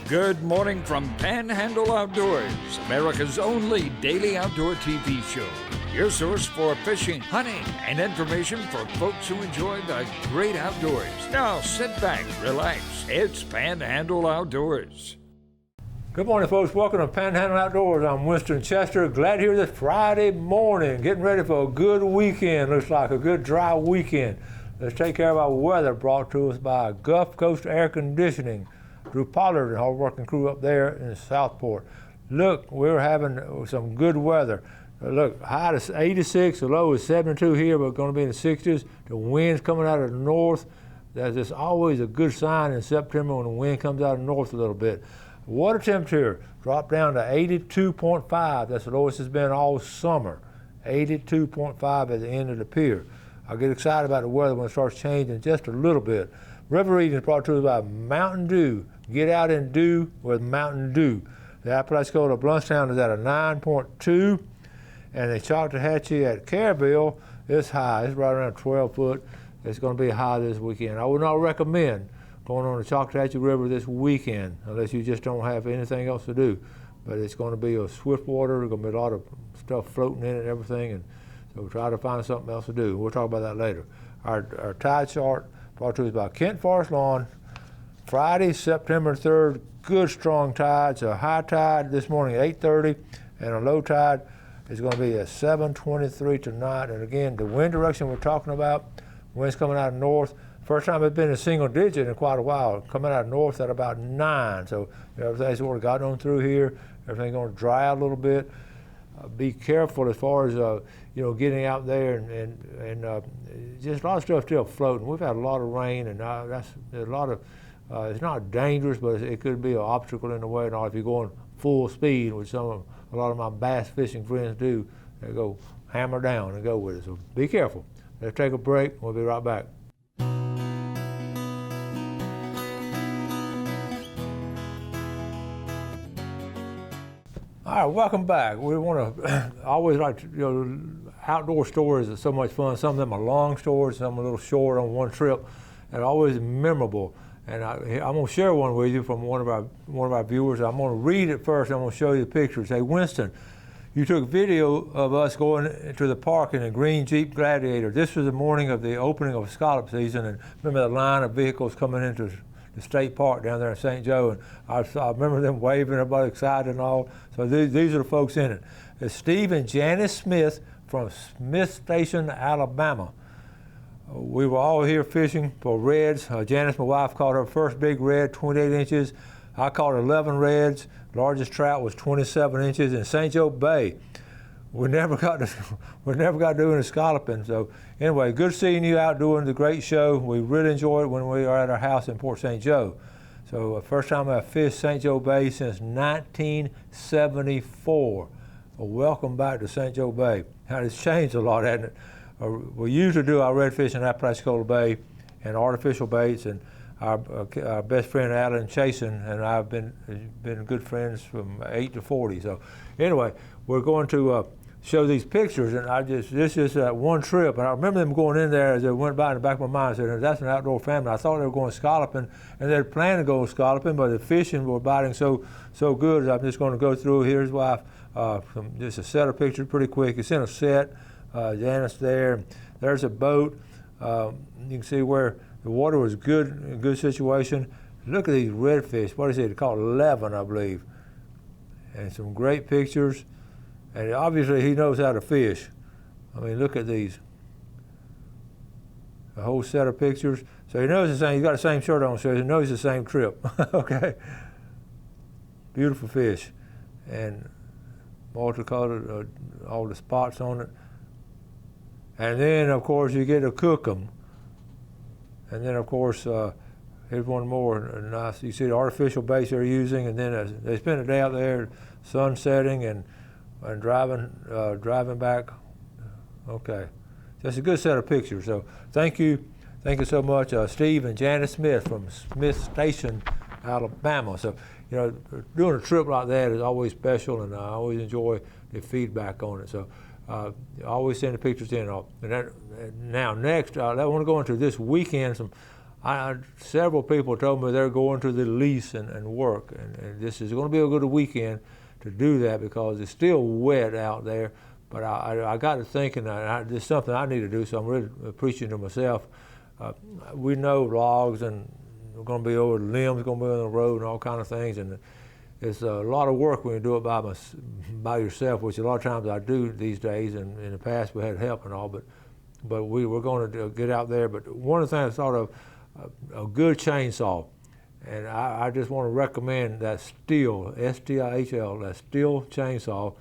Good morning from Panhandle Outdoors, America's only daily outdoor TV show. Your source for fishing, hunting, and information for folks who enjoy the great outdoors. Now sit back, relax. It's Panhandle Outdoors. Good morning, folks. Welcome to Panhandle Outdoors. I'm Winston Chester. Glad you're here this Friday morning. Getting ready for a good weekend. Looks like a good dry weekend. Let's take care of our weather brought to us by Gulf Coast Air Conditioning. Drew Pollard and hard-working crew up there in Southport. Look, we're having some good weather. Look, high is 86, the low is 72 here, but going to be in the 60s. The wind's coming out of the north. That's always a good sign in September when the wind comes out of the north a little bit. Water temperature dropped down to 82.5. That's the lowest it's been all summer. 82.5 at the end of the pier. I'll get excited about the weather when it starts changing just a little bit. River reading is brought to us by Mountain Dew. Get out and do with Mountain Dew. The Apalachicola of Bluntstown is at a 9.2, and the Choctawhatchee at Careville is high. It's right around 12 foot. It's going to be high this weekend. I would not recommend going on the Choctawhatchee River this weekend unless you just don't have anything else to do. But it's going to be a swift water. There's going to be a lot of stuff floating in it and everything, and so try to find something else to do. We'll talk about that later. Our tide chart brought to us by Kent Forest Lawn. Friday, September 3rd, good strong tides. A high tide this morning at 8:30, and a low tide is going to be at 7:23 tonight. And again, the wind direction we're talking about, winds coming out of north. First time it's been a single digit in quite a while. Coming out of north at about 9. So everything's sort of gotten on through here. Everything's going to dry out a little bit. Be careful as far as getting out there and just a lot of stuff still floating. We've had a lot of rain, and that's a lot of. It's not dangerous, but it could be an obstacle in the way. And if you're going full speed, which a lot of my bass fishing friends do, they go hammer down and go with it. So be careful. Let's take a break. We'll be right back. All right, welcome back. We want to always like outdoor stories are so much fun. Some of them are long stories, some are a little short on one trip, and always memorable. And I'm going to share one with you from one of our viewers. I'm going to read it first. I'm going to show you the pictures. Hey, Winston, you took video of us going to the park in a green Jeep Gladiator. This was the morning of the opening of scallop season, and remember the line of vehicles coming into the state park down there in St. Joe, and I remember them waving, everybody excited and all. So these are the folks in it. It's Steve and Janice Smith from Smith Station, Alabama. We were all here fishing for reds. Janice, my wife, caught her first big red, 28 inches. I caught 11 reds. Largest trout was 27 inches in St. Joe Bay. We never got doing the scalloping. So anyway, good seeing you out doing the great show. We really enjoyed it when we were at our house in Port St. Joe. So first time I fished St. Joe Bay since 1974. Well, welcome back to St. Joe Bay. Now, it's changed a lot, hasn't it? We usually do our red fish in Apalachicola Bay and artificial baits, and our best friend Alan Chasen and I have been good friends from 8 to 40. So anyway, we're going to show these pictures, and this is one trip, and I remember them going in there as they went by in the back of my mind. I said, that's an outdoor family. I thought they were going scalloping, and they'd planned to go scalloping, but the fishing were biting so good. I'm just going to go through. Here's why just a set of pictures pretty quick. It's in a set. Janice there. There's a boat. You can see where the water was good situation. Look at these redfish. What is it? It's called 11, I believe. And some great pictures. And obviously he knows how to fish. I mean, look at these. A whole set of pictures. So he knows the same. He's got the same shirt on, so he knows the same trip. Okay. Beautiful fish, and multicolored, all the spots on it. And then, of course, you get to cook them. And then, of course, here's one more nice. You see the artificial baits they're using, and then they spend a day out there, sun setting and driving back. Okay, just a good set of pictures. So thank you so much, Steve and Janice Smith from Smith Station, Alabama. So doing a trip like that is always special, and I always enjoy the feedback on it. So. Always send the pictures in. Now next, I want to go into this weekend. several people told me they're going to the lease and work, and this is going to be a good weekend to do that because it's still wet out there. But I got to thinking that there's something I need to do, so I'm really preaching to myself. We know logs and we're going to be over limbs, going to be on the road and all kind of things, and it's a lot of work when you do it by yourself, which a lot of times I do these days, and in the past we had help and all, but we were going to get out there. But one of the things I thought of, a good chainsaw, and I just want to recommend that Stihl, S-T-I-H-L, that Stihl chainsaw.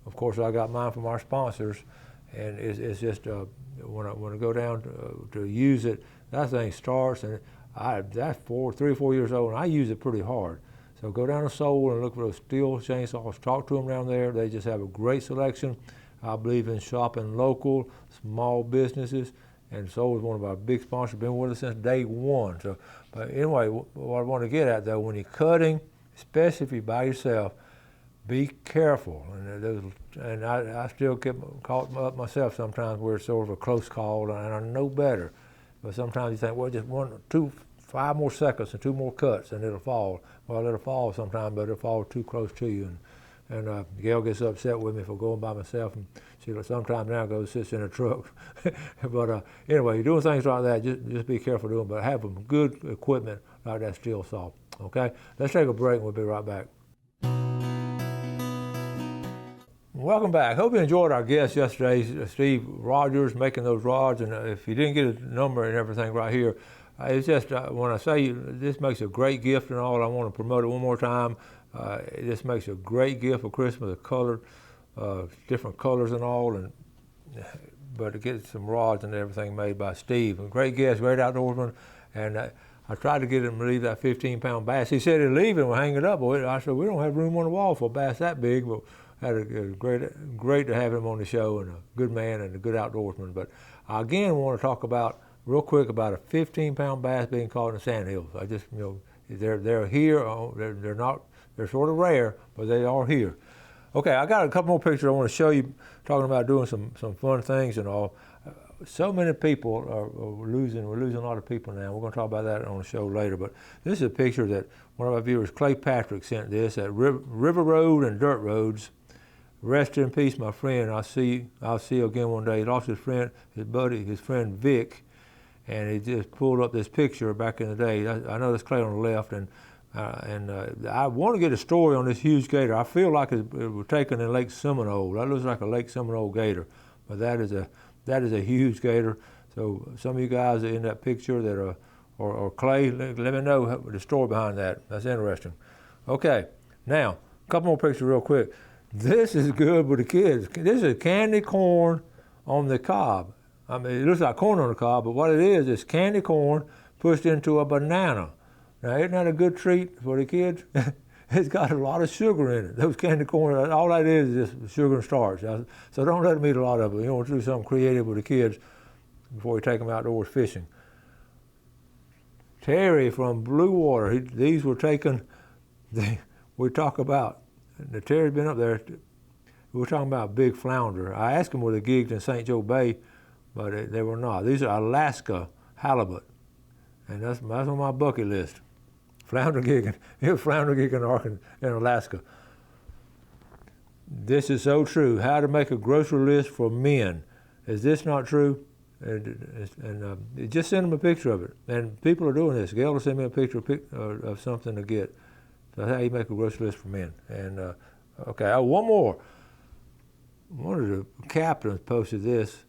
Of course, I got mine from our sponsors, and it's just when I go down to use it, that thing starts, and that's 3 or 4 years old, and I use it pretty hard. So go down to Seoul and look for those Stihl chainsaws. Talk to them down there. They just have a great selection. I believe in shopping local, small businesses, and Seoul is one of our big sponsors. Been with us since day one. So, but anyway, what I want to get at though, when you're cutting, especially if you're by yourself, be careful. And I still get caught up myself sometimes where it's sort of a close call, and I know better. But sometimes you think, well, just 5 more seconds and 2 more cuts and it'll fall. Well, it'll fall sometime, but it'll fall too close to you. And Gail gets upset with me for going by myself, and she sometimes now goes sits in a truck. But anyway, you're doing things like that, just be careful doing. But have some good equipment like that Stihl saw. Okay, let's take a break and we'll be right back. Welcome back. Hope you enjoyed our guest yesterday, Steve Rogers, making those rods. And if you didn't get his number and everything right here, it's just when I say this makes a great gift and all, I want to promote it one more time. This makes a great gift for Christmas, the color, different colors and all, but to get some rods and everything made by Steve. A great guest, great outdoorsman, and I tried to get him to leave that 15-pound bass. He said he'd leave it and we'll hang it up. But I said, we don't have room on the wall for a bass that big, but had a great to have him on the show, and a good man and a good outdoorsman. But I again want to talk about real quick about a 15-pound bass being caught in the sandhills. I just, they're here. They're sort of rare, but they are here. Okay, I got a couple more pictures I want to show you, talking about doing some fun things and all. So many people we're losing a lot of people now. We're going to talk about that on the show later, but this is a picture that one of our viewers, Clay Patrick, sent this at River Road and Dirt Roads. Rest in peace, my friend. I'll see you again one day. He lost his friend, his friend Vic, and he just pulled up this picture back in the day. I know there's Clay on the left, and I want to get a story on this huge gator. I feel like it was taken in Lake Seminole. That looks like a Lake Seminole gator, but that is a huge gator. So some of you guys in that picture that or Clay, let me know the story behind that. That's interesting. Okay, now a couple more pictures real quick. This is good with the kids. This is candy corn on the cob. I mean, it looks like corn on the cob, but what it is candy corn pushed into a banana. Now, isn't that a good treat for the kids? It's got a lot of sugar in it. Those candy corn, all that is just sugar and starch. So don't let them eat a lot of it. You want to do something creative with the kids before you take them outdoors fishing. Terry from Blue Water, these were taken, we talk about, Terry's been up there, we were talking about big flounder. I asked him were they gigged in St. Joe Bay, but they were not. These are Alaska halibut, and that's on my bucket list. Flounder gigging, in Alaska. This is so true. How to make a grocery list for men. Is this not true? And just send them a picture of it. And people are doing this. Gail will send me a picture of something to get. That's how you make a grocery list for men. And okay, one more. One of the captains posted this.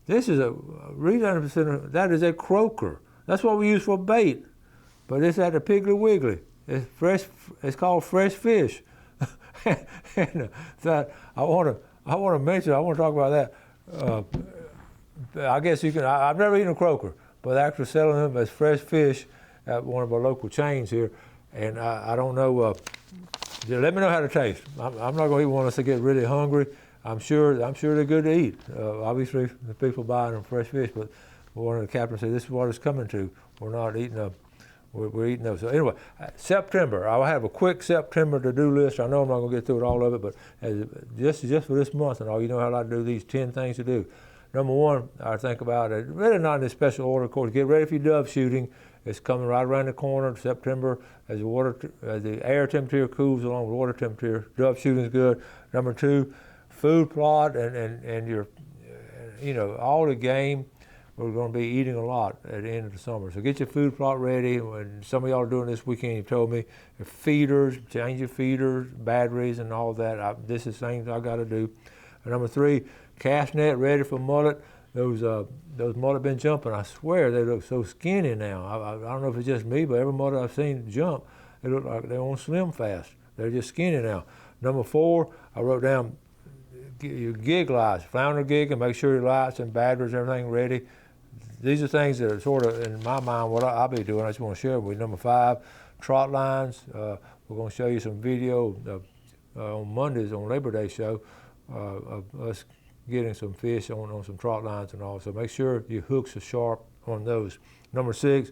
This is that is a croaker. That's what we use for bait. But it's at the Piggly Wiggly. It's fresh. It's called fresh fish. And that I want to mention. I want to talk about that. I guess you can. I've never eaten a croaker, but they're actually selling them as fresh fish at one of our local chains here. And I don't know. Let me know how they taste. I'm not going to eat one unless I get really hungry. I'm sure they're good to eat. Obviously, the people buying them fresh fish, but one of the captains said, "This is what it's coming to. We're not eating we're eating those." So anyway, September. I'll have a quick September to-do list. I know I'm not going to get through it all of it, but just for this month and all, you know how I do these 10 things to do. Number one, I think about it, really not in a special order, of course, get ready for your dove shooting. It's coming right around the corner, September, as the air temperature cools along with water temperature. Dove shooting is good. Number two, food plot and your, all the game. We're going to be eating a lot at the end of the summer. So get your food plot ready. And some of y'all are doing this weekend, you told me. Your feeders, change your feeders, batteries, and all that. This is things I got to do. And number three, cast net ready for mullet. Those mullet been jumping. I swear they look so skinny now. I don't know if it's just me, but every mullet I've seen jump, they look like they're on Slim Fast. They're just skinny now. Number four, I wrote down your gig lights, flounder gig, and make sure your lights and batteries, everything ready. These are things that are sort of, in my mind, what I'll be doing. I just want to share with you. Number five, trot lines. We're going to show you some video on Mondays on Labor Day show of us getting some fish on some trot lines and all. So make sure your hooks are sharp on those. Number six,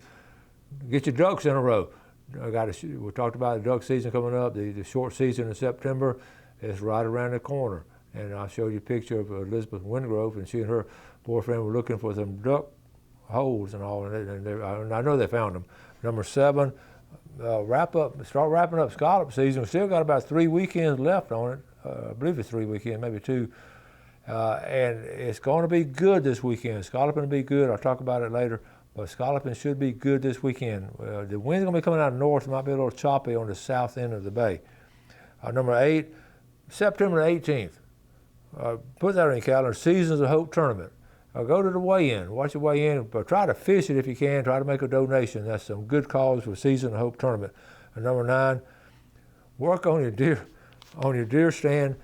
get your ducks in a row. We talked about the duck season coming up. The short season in September is right around the corner. And I showed you a picture of Elizabeth Wingrove, and she and her boyfriend were looking for some duck holes and all, and I know they found them. Number seven, start wrapping up scallop season. We still got about 3 weekends left on it. I believe it's 3 weekends, maybe 2. And it's going to be good this weekend. Scalloping will be good. I'll talk about it later. But scalloping should be good this weekend. The wind's going to be coming out of the north. It might be a little choppy on the south end of the bay. Number 8, September 18th. Put that on your calendar. Seasons of Hope tournament. Go to the weigh-in. Watch the weigh-in. But try to fish it if you can. Try to make a donation. That's some good cause for Season of Hope tournament. And number 9, work on your deer stand.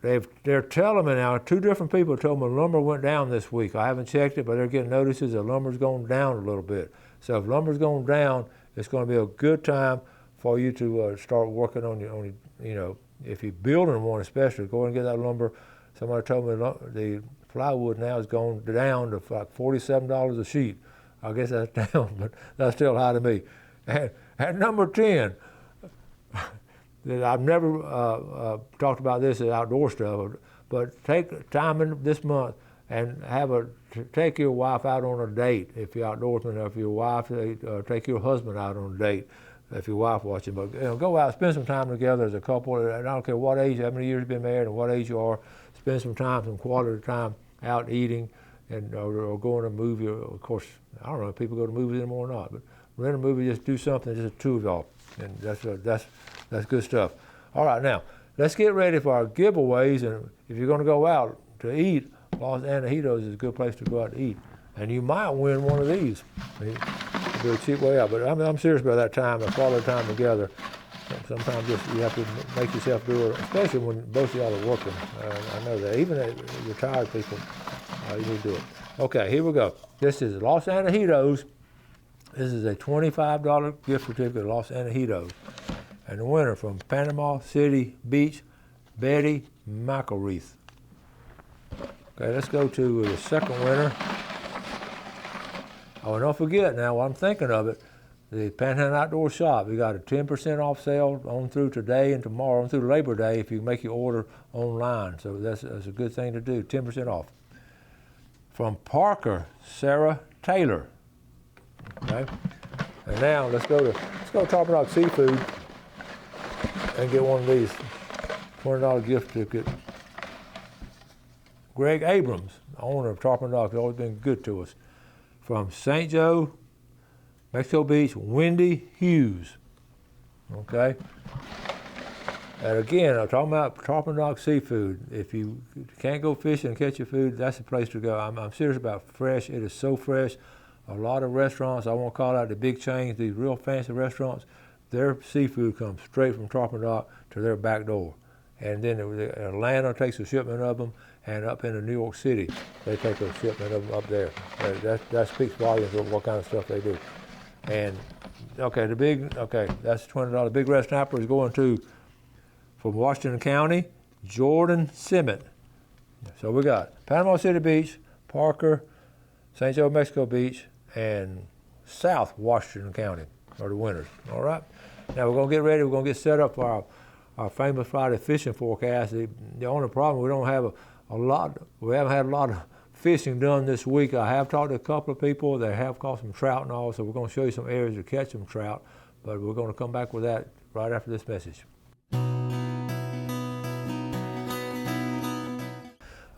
They're telling me now, 2 different people told me lumber went down this week. I haven't checked it, but they're getting notices that lumber's going down a little bit. So if lumber's going down, it's going to be a good time for you to start working on your, if you're building one especially, go and get that lumber. Somebody told me the plywood now has gone down to like $47 a sheet. I guess that's down, but that's still high to me. And at number 10, I've never talked about this as outdoor stuff, but take time in this month and take your wife out on a date if you're outdoorsman, or if your wife, take your husband out on a date if your wife watching. But go out, spend some time together as a couple. And I don't care what age, how many years you've been married, and what age you are. Spend some quality time out eating, or go on a movie. Of course, I don't know if people go to movies anymore or not, but rent a movie, just do something, just the 2 of y'all, and that's good stuff. All right, now let's get ready for our giveaways. And if you're going to go out to eat, Los Antojitos is a good place to go out to eat, and you might win one of these. It'll be a cheap way out, but I'm serious about that time, the quality time together. Sometimes you have to make yourself do it, especially when both of y'all are working. I know that. Even retired people, you need to do it. Okay, here we go. This is Los Antojitos. This is a $25 gift certificate of Los Antojitos. And the winner from Panama City Beach, Betty McElreath. Okay, let's go to the second winner. Oh, and don't forget now, while I'm thinking of it, the Panhandle Outdoor Shop, we got a 10% off sale on through today and tomorrow, on through Labor Day, if you make your order online. So that's a good thing to do, 10% off. From Parker, Sarah Taylor. Okay, and now let's go to Tarpon Seafood and get one of these $20 gift certificate. Greg Abrams, owner of Tarpon Dock, has always been good to us. From St. Joe, Mexico Beach, Wendy Hughes. Okay. And again, I'm talking about Tarpon Dock Seafood. If you can't go fishing and catch your food, that's the place to go. I'm serious about fresh. It is so fresh. A lot of restaurants, I won't call out the big chains, these real fancy restaurants, their seafood comes straight from Tarpon Dock to their back door. And then Atlanta takes a shipment of them, and up into New York City, they take a shipment of them up there. That speaks volumes of what kind of stuff they do. And that's $20. Big red snapper is going to, from Washington County, Jordan Simmet. So we got Panama City Beach, Parker, St. Joe, Mexico Beach, and South Washington County are the winners. All right. Now we're going to get ready. We're going to get set up for our famous Friday fishing forecast. The only problem, we don't have we haven't had a lot of fishing done this week. I have talked to a couple of people that have caught some trout and all, so we're going to show you some areas to catch some trout, but we're going to come back with that right after this message.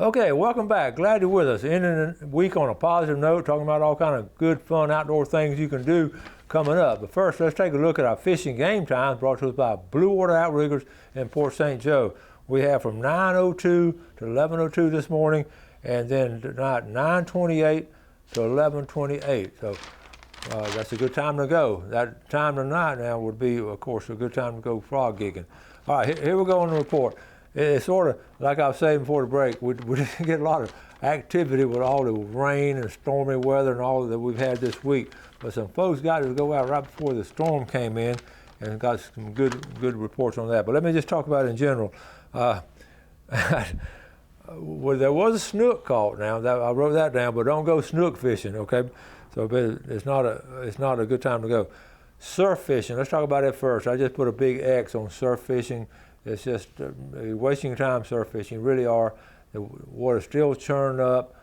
Okay, welcome back. Glad you're with us. Ending the week on a positive note, talking about all kind of good, fun outdoor things you can do coming up. But first, let's take a look at our fishing game times brought to us by Blue Water Outriggers in Port St. Joe. We have from 9:02 to 11:02 this morning, and then tonight 9:28 to 11:28. So that's a good time to go. That time tonight now would be, of course, a good time to go frog gigging. All right, here we go on the report. It's sort of like I was saying before the break, we didn't get a lot of activity with all the rain and stormy weather and all that we've had this week. But some folks got to go out right before the storm came in and got some good reports on that. But let me just talk about it in general. Well, there was a snook caught now. I wrote that down, but don't go snook fishing, okay? So it's not a good time to go. Surf fishing, let's talk about it first. I just put a big X on surf fishing. It's just wasting your time surf fishing. You really are. The water's still churned up,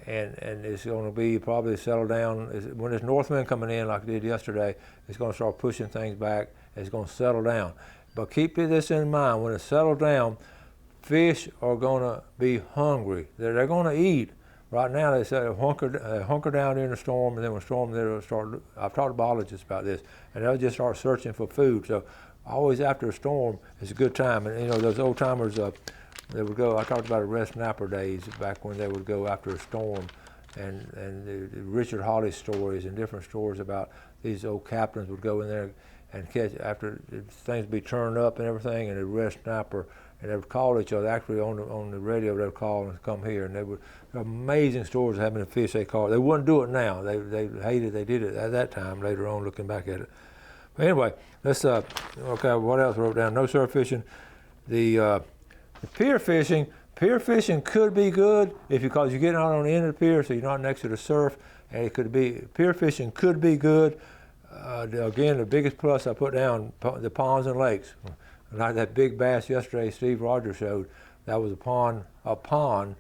and it's going to be probably settle down. When there's north wind coming in like it did yesterday, it's going to start pushing things back. It's going to settle down. But keep this in mind, when it settles down, fish are going to be hungry. They're going to eat. Right now, they say hunker down during the storm, and then when the storm, they'll start. I've talked to biologists about this, and they'll just start searching for food. So always after a storm, it's a good time. And you know, those old timers, they would go. I talked about the red snapper days back when they would go after a storm, and the Richard Hollis stories and different stories about these old captains would go in there and catch after things would be turned up and everything, and the red snapper, and they would call each other. Actually, on the radio, they would call and come here, and they would amazing stories of having the fish they caught. They wouldn't do it now. They hated. They did it at that time. Later on, looking back at it. But anyway, let's okay. What else I wrote down? No surf fishing. The pier fishing. Pier fishing could be good because you're getting out on the end of the pier, so you're not next to the surf, and it could be pier fishing could be good. Again, the biggest plus I put down, the ponds and lakes. Like that big bass yesterday Steve Rogers showed, that was a pond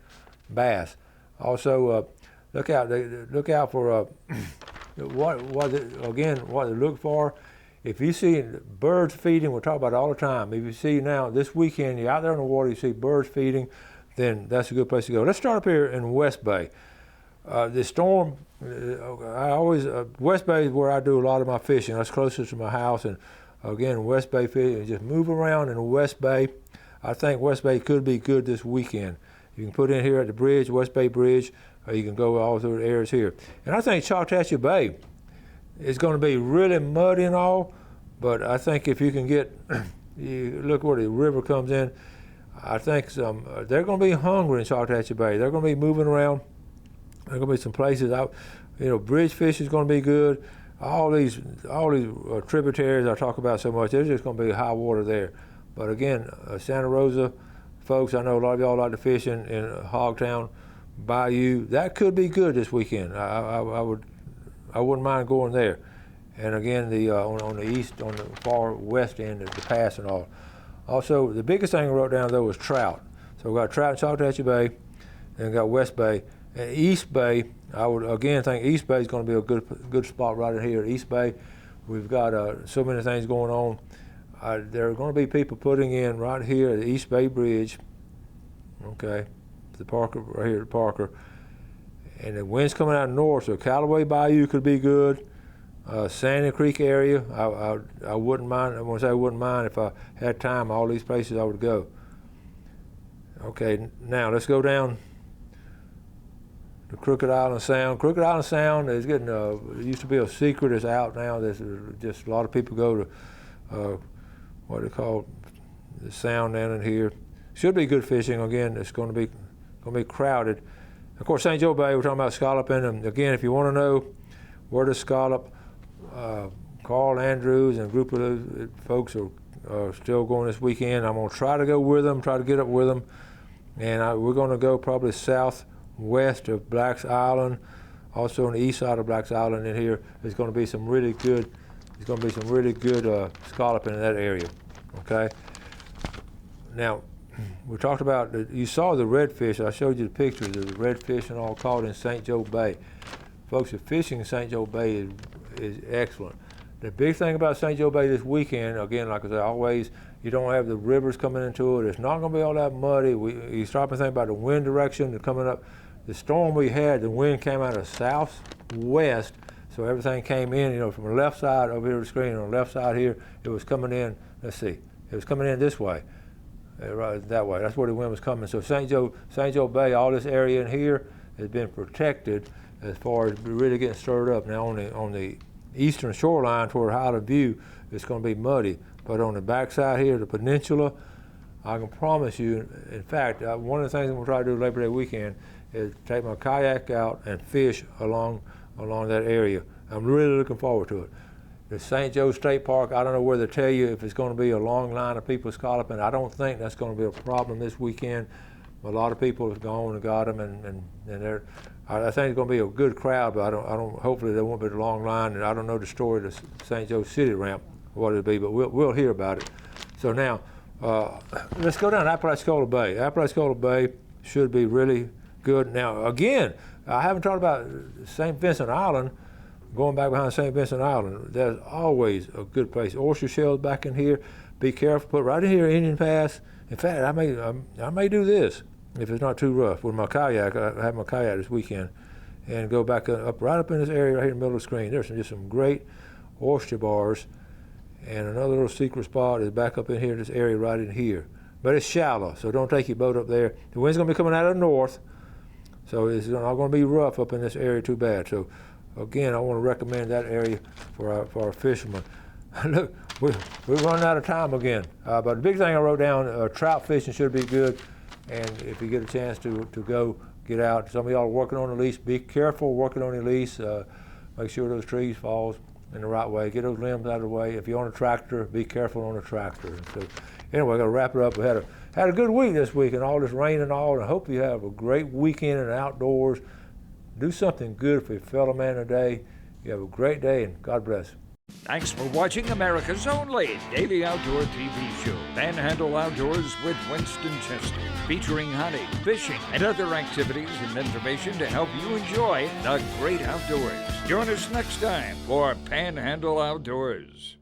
bass. Also, look out for what to look for. If you see birds feeding, we'll talk about it all the time. If you see now this weekend, you're out there in the water, you see birds feeding, then that's a good place to go. Let's start up here in West Bay. The storm, West Bay is where I do a lot of my fishing. That's closest to my house, and again, West Bay fishing, just move around in West Bay. I think West Bay could be good this weekend. You can put in here at the bridge, West Bay Bridge, or you can go all through the areas here. And I think Choctawhatchee Bay is going to be really muddy and all, but I think if you can get, you look where the river comes in, I think they're going to be hungry in Choctawhatchee Bay. They're going to be moving around. There are going to be some places out, bridge fish is going to be good. All these tributaries I talk about so much, there's just going to be high water there. But again, Santa Rosa, folks, I know a lot of y'all like to fish in Hogtown, Bayou. That could be good this weekend. I wouldn't mind going there. And again, on the east, on the far west end of the pass and all. Also, the biggest thing I wrote down though was trout. So we got trout in Choctawhatchee Bay, and we got West Bay. And East Bay, I would again think East Bay is going to be a good spot right in here at East Bay. We've got so many things going on. There are going to be people putting in right here at the East Bay Bridge. Okay, the Parker right here at Parker, and the wind's coming out north, so Callaway Bayou could be good. Sandy Creek area, I wouldn't mind. I want to say I wouldn't mind if I had time. All these places I would go. Okay, now let's go down the Crooked Island Sound. Crooked Island Sound is getting, it used to be a secret, it's out now. There's just a lot of people go to, what they call the sound down in here. Should be good fishing. Again, it's going to be crowded. Of course, St. Joe Bay, we're talking about scalloping. And again, if you want to know where to scallop, Carl Andrews and a group of those folks are still going this weekend. I'm going to try to go with them, try to get up with them. And we're going to go probably southwest of Black's Island, also on the east side of Black's Island in here. There's going to be some really good, scalloping in that area, okay? Now, we talked about, you saw the redfish. I showed you the pictures of the redfish and all caught in St. Joe Bay. Folks, the fishing in St. Joe Bay is excellent. The big thing about St. Joe Bay this weekend, again, like I said, always, you don't have the rivers coming into it. It's not going to be all that muddy. You start to think about the wind direction coming up. The storm we had, the wind came out of southwest, so everything came in, from the left side over here on the screen, on the left side here, it was coming in, let's see, it was coming in this way, right that way. That's where the wind was coming. So St. Joe Bay, all this area in here has been protected as far as really getting stirred up. Now on the eastern shoreline toward Highland View, it's going to be muddy. But on the backside here, the peninsula, I can promise you, in fact, one of the things I'm going to try to do Labor Day weekend is take my kayak out and fish along that area. I'm really looking forward to it. The St. Joe State Park, I don't know whether to tell you if it's going to be a long line of people scalloping. I don't think that's going to be a problem this weekend. A lot of people have gone and got them, and I think it's going to be a good crowd, but I don't. Hopefully there won't be a long line, and I don't know the story of the St. Joe City ramp, what it'll be, but we'll hear about it. So now, let's go down Apalachicola Bay. Apalachicola Bay should be really good. Now, again, I haven't talked about St. Vincent Island. Going back behind St. Vincent Island, that's always a good place. Oyster shells back in here. Be careful. Put right in here, Indian Pass. In fact, I may do this if it's not too rough with my kayak. I have my kayak this weekend, and go back right up in this area right here in the middle of the screen. There's just some great oyster bars, and another little secret spot is back up in here, this area right in here. But it's shallow, so don't take your boat up there. The wind's going to be coming out of the north, so it's not going to be rough up in this area too bad. So again, I want to recommend that area for our fishermen. Look, we're running out of time again. But the big thing I wrote down, trout fishing should be good. And if you get a chance to go, get out. Some of y'all are working on the lease. Be careful working on the lease. Make sure those trees falls in the right way. Get those limbs out of the way. If you're on a tractor, be careful on a tractor. So anyway, I got to wrap it up. We had a good week this week, and all this rain and all. And I hope you have a great weekend in the outdoors. Do something good for your fellow man today. You have a great day, and God bless. Thanks for watching America's only daily outdoor TV show, Panhandle Outdoors with Winston Chester, featuring hunting, fishing, and other activities and information to help you enjoy the great outdoors. Join us next time for Panhandle Outdoors.